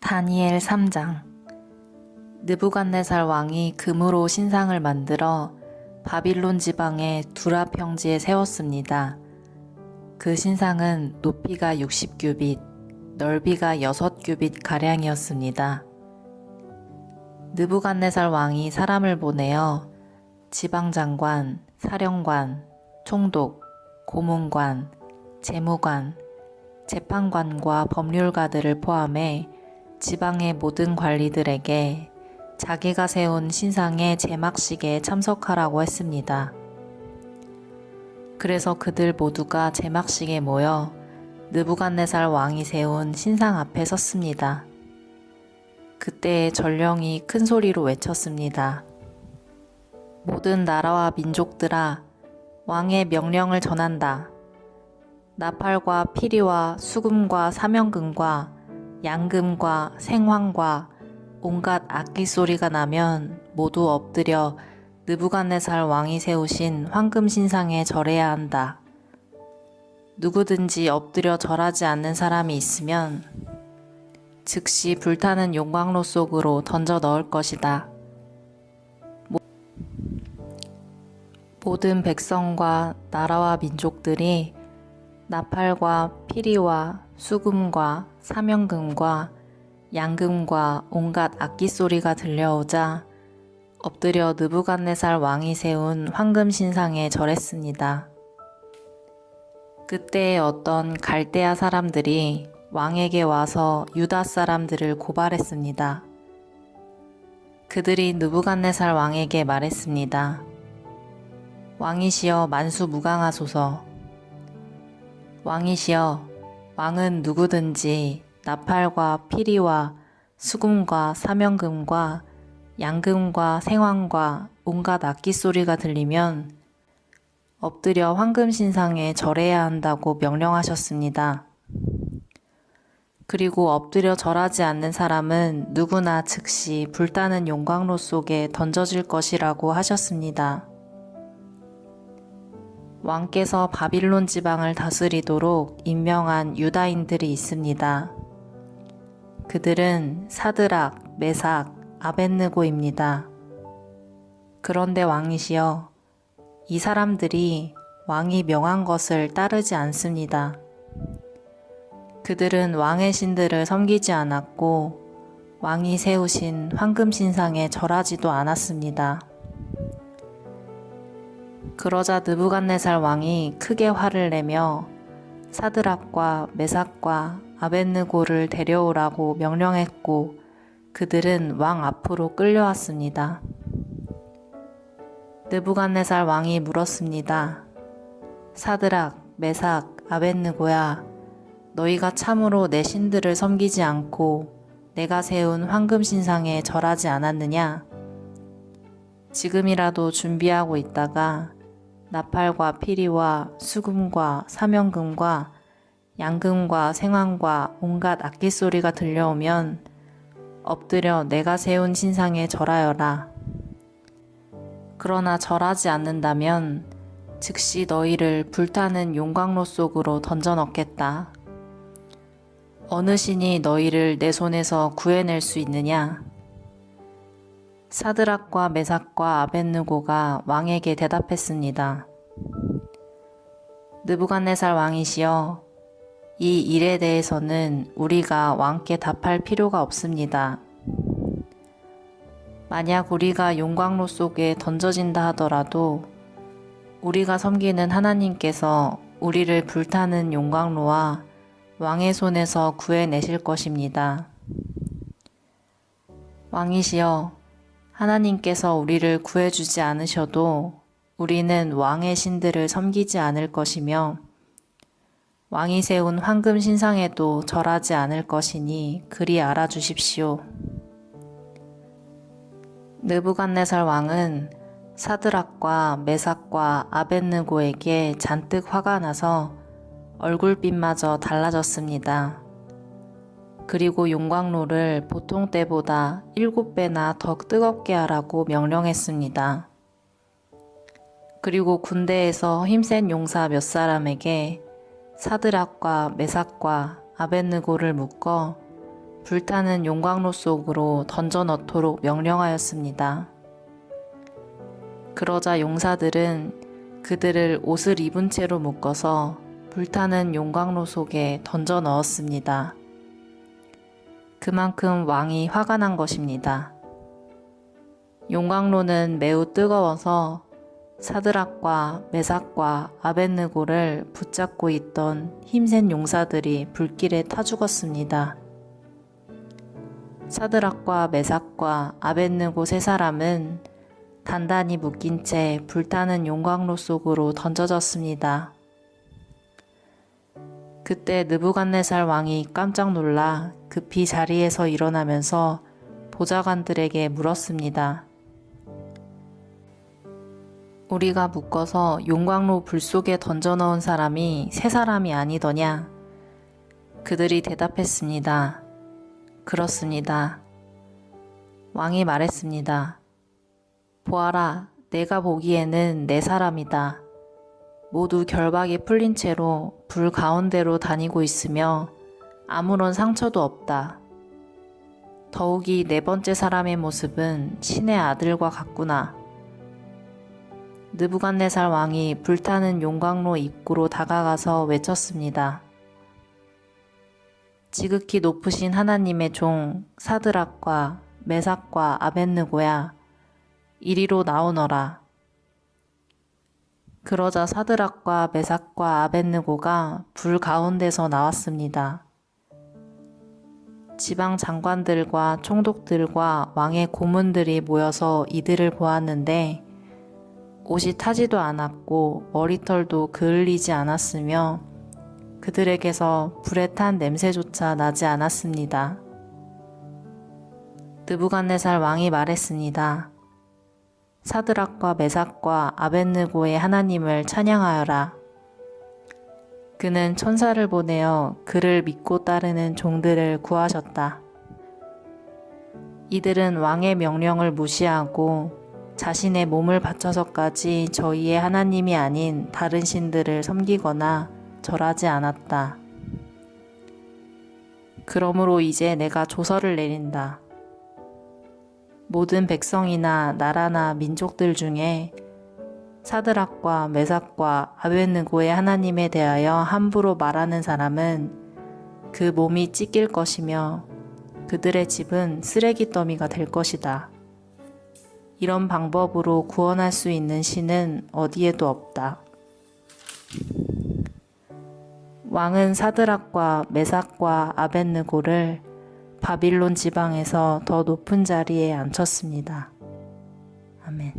다니엘 3장. 느부갓네살 왕이 금으로 신상을 만들어 바빌론 지방의 두라 평지에 세웠습니다. 그 신상은 높이가 60규빗, 넓이가 6규빗 가량이었습니다. 느부갓네살 왕이 사람을 보내어 지방장관, 사령관, 총독, 고문관, 재무관, 재판관과 법률가들을 포함해 지방의 모든 관리들에게 자기가 세운 신상의 제막식에 참석하라고 했습니다. 그래서 그들 모두가 제막식에 모여 느부갓네살 왕이 세운 신상 앞에 섰습니다. 그때 전령이 큰 소리로 외쳤습니다. 모든 나라와 민족들아, 왕의 명령을 전한다. 나팔과 피리와 수금과 사명금과 양금과 생황과 온갖 악기 소리가 나면 모두 엎드려 느부갓네살 왕이 세우신 황금 신상에 절해야 한다. 누구든지 엎드려 절하지 않는 사람이 있으면 즉시 불타는 용광로 속으로 던져 넣을 것이다. 모든 백성과 나라와 민족들이 나팔과 피리와 수금과 사명금과 양금과 온갖 악기 소리가 들려오자 엎드려 느부갓네살 왕이 세운 황금 신상에 절했습니다. 그때 어떤 갈대아 사람들이 왕에게 와서 유다 사람들을 고발했습니다. 그들이 느부갓네살 왕에게 말했습니다. 왕이시여 만수무강하소서. 왕이시여, 왕은 누구든지 나팔과 피리와 수금과 사명금과 양금과 생황과 온갖 악기 소리가 들리면 엎드려 황금 신상에 절해야 한다고 명령하셨습니다. 그리고 엎드려 절하지 않는 사람은 누구나 즉시 불타는 용광로 속에 던져질 것이라고 하셨습니다. 왕께서 바빌론 지방을 다스리도록 임명한 유다인들이 있습니다. 그들은 사드락, 메삭, 아벳느고입니다. 그런데 왕이시여, 이 사람들이 왕이 명한 것을 따르지 않습니다. 그들은 왕의 신들을 섬기지 않았고 왕이 세우신 황금 신상에 절하지도 않았습니다. 그러자 느부갓네살 왕이 크게 화를 내며 사드락과 메삭과 아벳느고를 데려오라고 명령했고 그들은 왕 앞으로 끌려왔습니다. 느부갓네살 왕이 물었습니다. 사드락, 메삭, 아벳느고야, 너희가 참으로 내 신들을 섬기지 않고 내가 세운 황금 신상에 절하지 않았느냐? 지금이라도 준비하고 있다가 나팔과 피리와 수금과 사명금과 양금과 생황과 온갖 악기 소리가 들려오면 엎드려 내가 세운 신상에 절하여라. 그러나 절하지 않는다면 즉시 너희를 불타는 용광로 속으로 던져 넣겠다. 어느 신이 너희를 내 손에서 구해낼 수 있느냐? 사드락과 메삭과 아벳느고가 왕에게 대답했습니다. 느부갓네살 왕이시여, 이 일에 대해서는 우리가 왕께 답할 필요가 없습니다. 만약 우리가 용광로 속에 던져진다 하더라도 우리가 섬기는 하나님께서 우리를 불타는 용광로와 왕의 손에서 구해내실 것입니다. 왕이시여, 하나님께서 우리를 구해주지 않으셔도 우리는 왕의 신들을 섬기지 않을 것이며 왕이 세운 황금 신상에도 절하지 않을 것이니 그리 알아주십시오. 느부갓네살 왕은 사드락과 메삭과 아벳느고에게 잔뜩 화가 나서 얼굴빛마저 달라졌습니다. 그리고 용광로를 보통 때보다 7배나 더 뜨겁게 하라고 명령했습니다. 그리고 군대에서 힘센 용사 몇 사람에게 사드락과 메삭과 아벳느고를 묶어 불타는 용광로 속으로 던져 넣도록 명령하였습니다. 그러자 용사들은 그들을 옷을 입은 채로 묶어서 불타는 용광로 속에 던져 넣었습니다. 그만큼 왕이 화가 난 것입니다. 용광로는 매우 뜨거워서 사드락과 메삭과 아벳느고를 붙잡고 있던 힘센 용사들이 불길에 타 죽었습니다. 사드락과 메삭과 아벳느고 세 사람은 단단히 묶인 채 불타는 용광로 속으로 던져졌습니다. 그때 느부갓네살 왕이 깜짝 놀라 급히 자리에서 일어나면서 보좌관들에게 물었습니다. 우리가 묶어서 용광로 불 속에 던져 넣은 사람이 세 사람이 아니더냐? 그들이 대답했습니다. 그렇습니다. 왕이 말했습니다. 보아라, 내가 보기에는 네 사람이다. 모두 결박이 풀린 채로 불 가운데로 다니고 있으며 아무런 상처도 없다. 더욱이 네 번째 사람의 모습은 신의 아들과 같구나. 느부갓네살 왕이 불타는 용광로 입구로 다가가서 외쳤습니다. 지극히 높으신 하나님의 종 사드락과 메삭과 아벳느고야, 이리로 나오너라. 그러자 사드락과 메삭과 아벳느고가 불 가운데서 나왔습니다. 지방 장관들과 총독들과 왕의 고문들이 모여서 이들을 보았는데 옷이 타지도 않았고 머리털도 그을리지 않았으며 그들에게서 불에 탄 냄새조차 나지 않았습니다. 느부갓네살 왕이 말했습니다. 사드락과 메삭과 아벳느고의 하나님을 찬양하여라. 그는 천사를 보내어 그를 믿고 따르는 종들을 구하셨다. 이들은 왕의 명령을 무시하고 자신의 몸을 바쳐서까지 저희의 하나님이 아닌 다른 신들을 섬기거나 절하지 않았다. 그러므로 이제 내가 조서를 내린다. 모든 백성이나 나라나 민족들 중에 사드락과 메삭과 아벳느고의 하나님에 대하여 함부로 말하는 사람은 그 몸이 찢길 것이며 그들의 집은 쓰레기 더미가 될 것이다. 이런 방법으로 구원할 수 있는 신은 어디에도 없다. 왕은 사드락과 메삭과 아벳느고를 바빌론 지방에서 더 높은 자리에 앉혔습니다. 아멘.